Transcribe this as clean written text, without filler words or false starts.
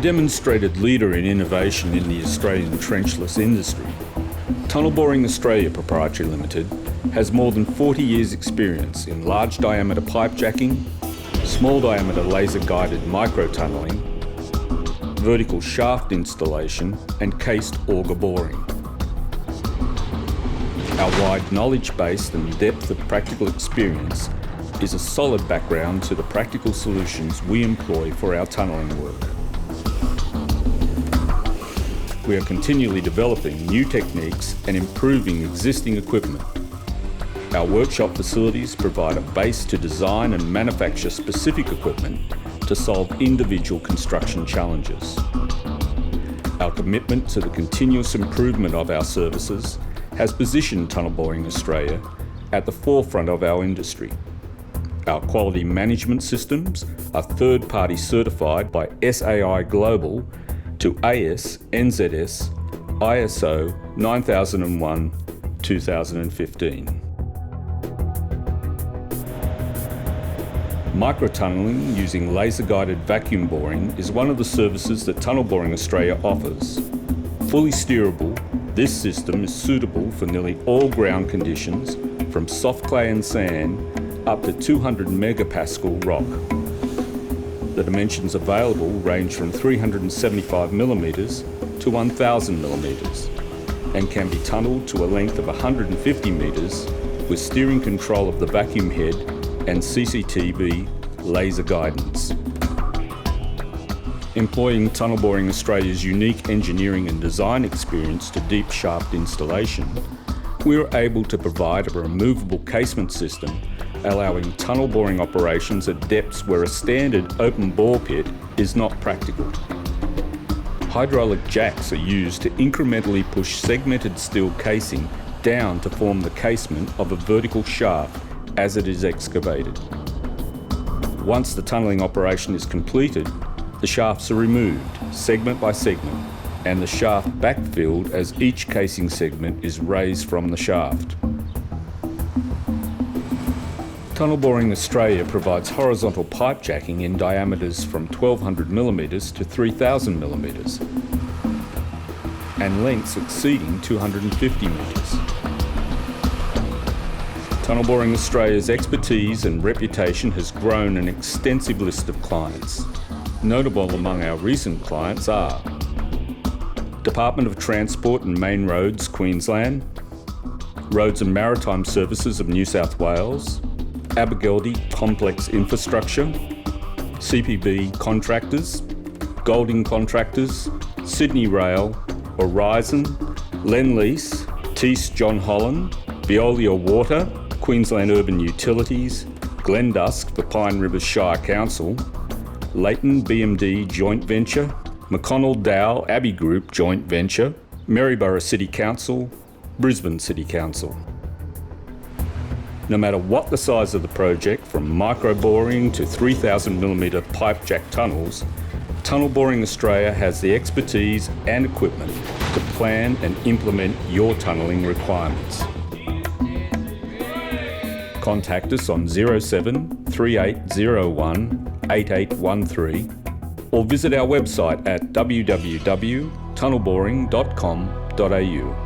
demonstrated leader in innovation in the Australian trenchless industry, Tunnel Boring Australia Pty Ltd has more than 40 years' experience in large diameter pipe jacking, small diameter laser guided micro tunnelling, vertical shaft installation and cased auger boring. Our wide knowledge base and depth of practical experience is a solid background to the practical solutions we employ for our tunnelling work. We are continually developing new techniques and improving existing equipment. Our workshop facilities provide a base to design and manufacture specific equipment to solve individual construction challenges. Our commitment to the continuous improvement of our services has positioned Tunnel Boring Australia at the forefront of our industry. Our quality management systems are third-party certified by SAI Global to AS, NZS, ISO 9001-2015. Microtunnelling using laser-guided vacuum boring is one of the services that Tunnel Boring Australia offers. Fully steerable, this system is suitable for nearly all ground conditions, from soft clay and sand up to 200 megapascal rock. The dimensions available range from 375mm to 1000mm and can be tunnelled to a length of 150 metres with steering control of the vacuum head and CCTV laser guidance. Employing Tunnel Boring Australia's unique engineering and design experience to deep shaft installation, we are able to provide a removable casement system allowing tunnel boring operations at depths where a standard open bore pit is not practical. Hydraulic jacks are used to incrementally push segmented steel casing down to form the casement of a vertical shaft as it is excavated. Once the tunnelling operation is completed, the shafts are removed, segment by segment, and the shaft backfilled as each casing segment is raised from the shaft. Tunnel Boring Australia provides horizontal pipe jacking in diameters from 1200mm to 3000mm and lengths exceeding 250 metres. Tunnel Boring Australia's expertise and reputation has grown an extensive list of clients. Notable among our recent clients are Department of Transport and Main Roads, Queensland, Roads and Maritime Services of New South Wales, Abergeldy Complex Infrastructure, CPB Contractors, Golding Contractors, Sydney Rail, Horizon, Lendlease, Tees John Holland, Veolia Water, Queensland Urban Utilities, Glendusk for Pine Rivers Shire Council, Leighton BMD Joint Venture, McConnell Dow Abbey Group Joint Venture, Maryborough City Council, Brisbane City Council. No matter what the size of the project, from micro boring to 3000mm pipe jack tunnels, Tunnel Boring Australia has the expertise and equipment to plan and implement your tunnelling requirements. Contact us on 07 3801 8813 or visit our website at www.tunnelboring.com.au.